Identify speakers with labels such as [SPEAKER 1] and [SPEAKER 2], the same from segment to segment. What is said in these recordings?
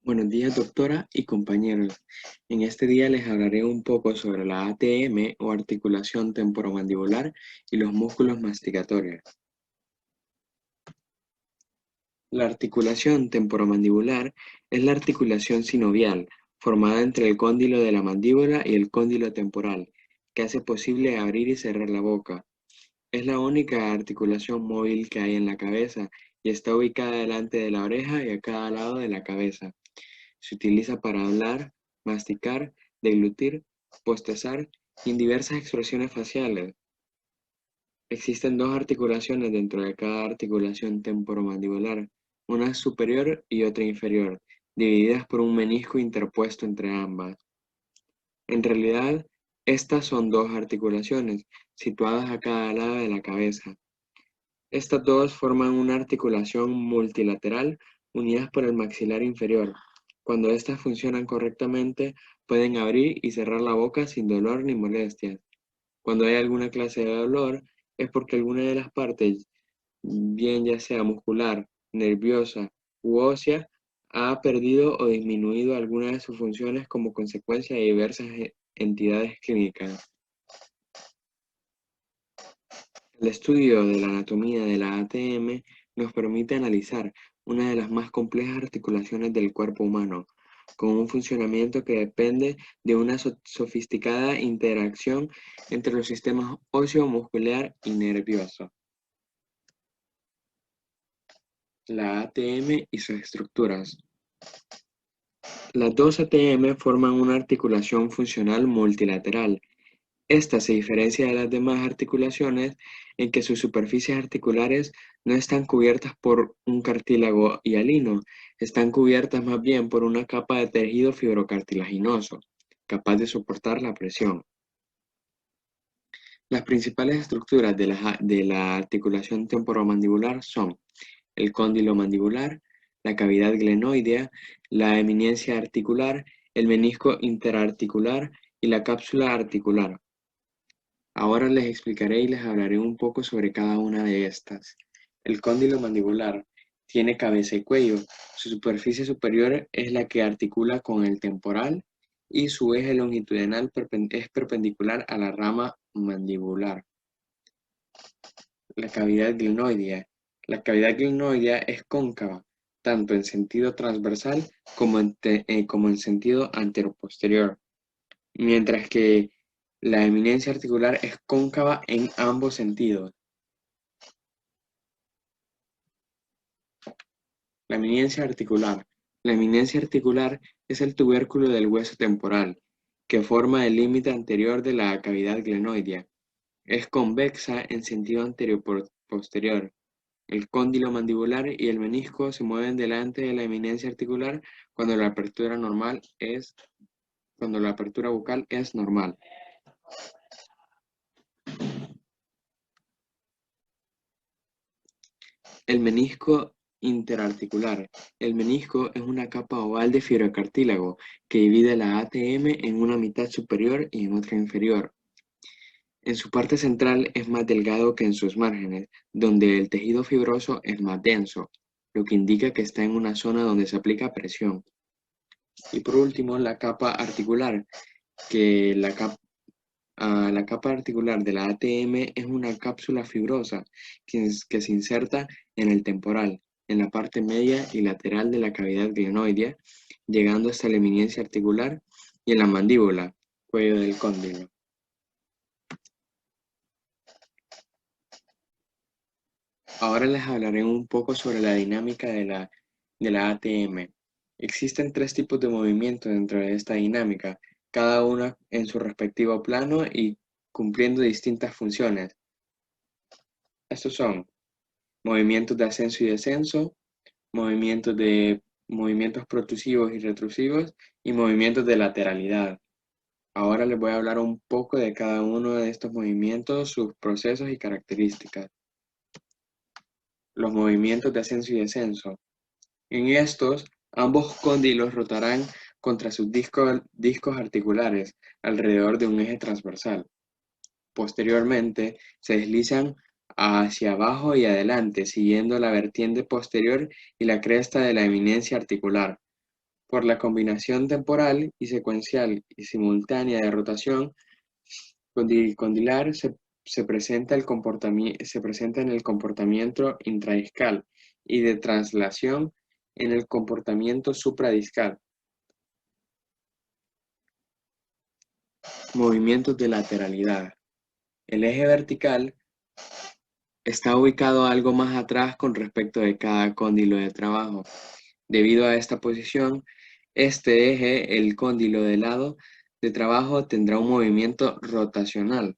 [SPEAKER 1] Buenos días, doctora y compañeros. En este día les hablaré un poco sobre la ATM o articulación temporomandibular y los músculos masticatorios. La articulación temporomandibular es la articulación sinovial formada entre el cóndilo de la mandíbula y el cóndilo temporal, que hace posible abrir y cerrar la boca. Es la única articulación móvil que hay en la cabeza y está ubicada delante de la oreja y a cada lado de la cabeza. Se utiliza para hablar, masticar, deglutir, bostezar y en diversas expresiones faciales. Existen dos articulaciones dentro de cada articulación temporomandibular, una superior y otra inferior, divididas por un menisco interpuesto entre ambas. En realidad, estas son dos articulaciones, situadas a cada lado de la cabeza. Estas dos forman una articulación multilateral unidas por el maxilar inferior. Cuando estas funcionan correctamente, pueden abrir y cerrar la boca sin dolor ni molestias. Cuando hay alguna clase de dolor, es porque alguna de las partes, bien ya sea muscular, nerviosa u ósea, ha perdido o disminuido alguna de sus funciones como consecuencia de diversas entidades clínicas. El estudio de la anatomía de la ATM nos permite analizar una de las más complejas articulaciones del cuerpo humano, con un funcionamiento que depende de una sofisticada interacción entre los sistemas óseo, muscular y nervioso. La ATM y sus estructuras. Las dos ATM forman una articulación funcional multilateral. Esta se diferencia de las demás articulaciones en que sus superficies articulares no están cubiertas por un cartílago hialino, están cubiertas más bien por una capa de tejido fibrocartilaginoso, capaz de soportar la presión. Las principales estructuras de la articulación temporomandibular son el cóndilo mandibular, la cavidad glenoidea, la eminencia articular, el menisco interarticular y la cápsula articular. Ahora les explicaré y les hablaré un poco sobre cada una de estas. El cóndilo mandibular tiene cabeza y cuello. Su superficie superior es la que articula con el temporal y su eje longitudinal es perpendicular a la rama mandibular. La cavidad glenoidea. La cavidad glenoidea es cóncava, tanto en sentido transversal como en sentido anteroposterior, mientras que la eminencia articular es cóncava en ambos sentidos. La eminencia articular. La eminencia articular es el tubérculo del hueso temporal, que forma el límite anterior de la cavidad glenoidea. Es convexa en sentido anterior-posterior. El cóndilo mandibular y el menisco se mueven delante de la eminencia articular cuando la apertura bucal es normal. El menisco interarticular. El menisco es una capa oval de fibrocartílago que divide la ATM en una mitad superior y en otra inferior. En su parte central es más delgado que en sus márgenes, donde el tejido fibroso es más denso, lo que indica que está en una zona donde se aplica presión. Y por último, la capa articular, que la capa articular de la ATM es una cápsula fibrosa que se inserta en el temporal, en la parte media y lateral de la cavidad glenoidea, llegando hasta la eminencia articular y en la mandíbula, cuello del cóndilo. Ahora les hablaré un poco sobre la dinámica de la ATM. Existen tres tipos de movimiento dentro de esta dinámica, cada una en su respectivo plano y cumpliendo distintas funciones. Estos son movimientos de ascenso y descenso, movimientos protrusivos y retrusivos y movimientos de lateralidad. Ahora les voy a hablar un poco de cada uno de estos movimientos, sus procesos y características. Los movimientos de ascenso y descenso. En estos, ambos cóndilos rotarán contra sus discos articulares alrededor de un eje transversal. Posteriormente, se deslizan hacia abajo y adelante, siguiendo la vertiente posterior y la cresta de la eminencia articular. Por la combinación temporal y secuencial y simultánea de rotación condilar se presenta se presenta en el comportamiento intradiscal y de traslación en el comportamiento supradiscal. Movimientos de lateralidad. El eje vertical está ubicado algo más atrás con respecto de cada cóndilo de trabajo. Debido a esta posición, este eje, el cóndilo de lado de trabajo, tendrá un movimiento rotacional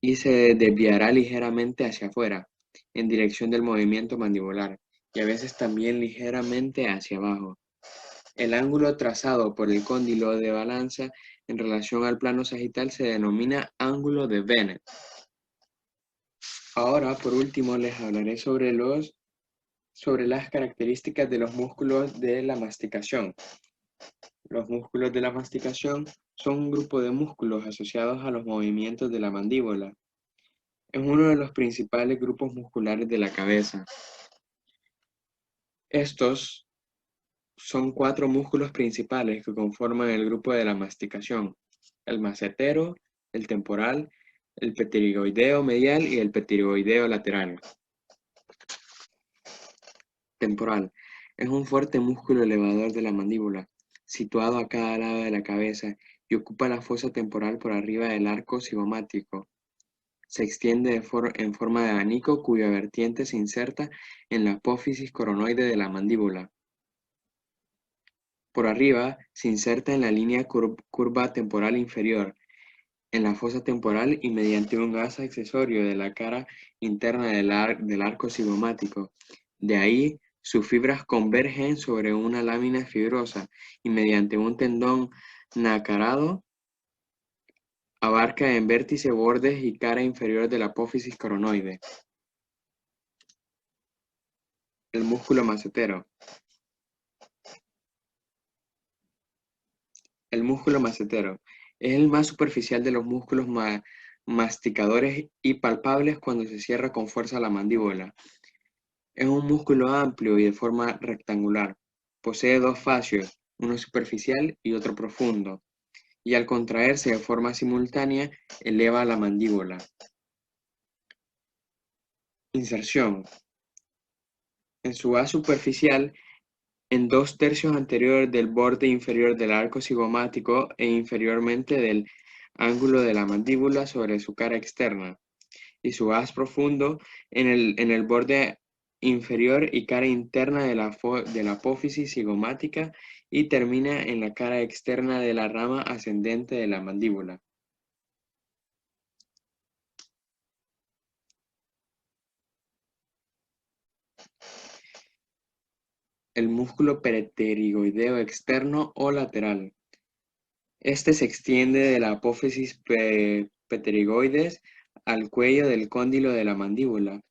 [SPEAKER 1] y se desviará ligeramente hacia afuera, en dirección del movimiento mandibular, y a veces también ligeramente hacia abajo. El ángulo trazado por el cóndilo de balanza en relación al plano sagital se denomina ángulo de Bennett. Ahora, por último, les hablaré sobre las características de los músculos de la masticación. Los músculos de la masticación son un grupo de músculos asociados a los movimientos de la mandíbula. Es uno de los principales grupos musculares de la cabeza. Estos son 4 músculos principales que conforman el grupo de la masticación: el macetero, el temporal, el pterigoideo medial y el pterigoideo lateral. Temporal. Es un fuerte músculo elevador de la mandíbula, situado a cada lado de la cabeza y ocupa la fosa temporal por arriba del arco cigomático. Se extiende en forma de abanico cuya vertiente se inserta en la apófisis coronoide de la mandíbula. Por arriba se inserta en la línea curva temporal inferior, en la fosa temporal y mediante un gas accesorio de la cara interna del arco cigomático. De ahí, sus fibras convergen sobre una lámina fibrosa y mediante un tendón nacarado abarca en vértice bordes y cara inferior de la apófisis coronoide. El músculo macetero. El músculo macetero es el más superficial de los músculos masticadores y palpables cuando se cierra con fuerza la mandíbula. Es un músculo amplio y de forma rectangular. Posee 2 fascios, uno superficial y otro profundo, y al contraerse de forma simultánea eleva la mandíbula. Inserción. En su haz superficial, en 2/3 anterior del borde inferior del arco cigomático e inferiormente del ángulo de la mandíbula sobre su cara externa, y su haz profundo en el borde inferior y cara interna de la apófisis cigomática y termina en la cara externa de la rama ascendente de la mandíbula. El músculo pterigoideo externo o lateral. Este se extiende de la apófisis pterigoides al cuello del cóndilo de la mandíbula.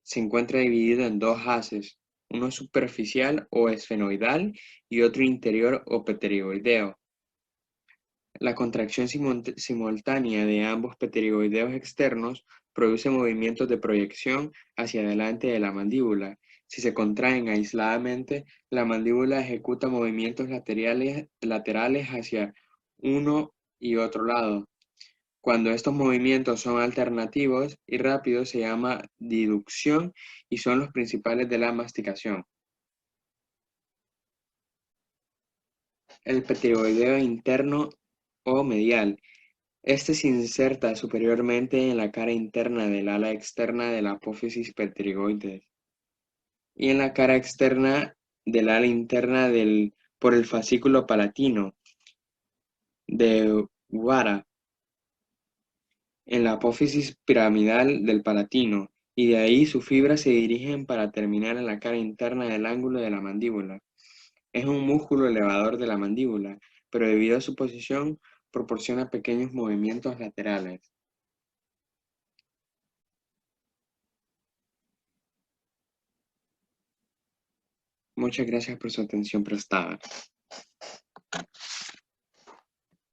[SPEAKER 1] Se encuentra dividido en 2 haces, uno superficial o esfenoidal y otro interior o pterigoideo. La contracción simultánea de ambos pterigoideos externos produce movimientos de proyección hacia adelante de la mandíbula. Si se contraen aisladamente, la mandíbula ejecuta movimientos laterales hacia uno y otro lado. Cuando estos movimientos son alternativos y rápidos, se llama diducción y son los principales de la masticación. El pterigoideo interno o medial. Este se inserta superiormente en la cara interna del ala externa de la apófisis pterigoides y en la cara externa del ala interna por el fascículo palatino de Wara, en la apófisis piramidal del palatino, y de ahí sus fibras se dirigen para terminar en la cara interna del ángulo de la mandíbula. Es un músculo elevador de la mandíbula, pero debido a su posición, proporciona pequeños movimientos laterales. Muchas gracias por su atención prestada.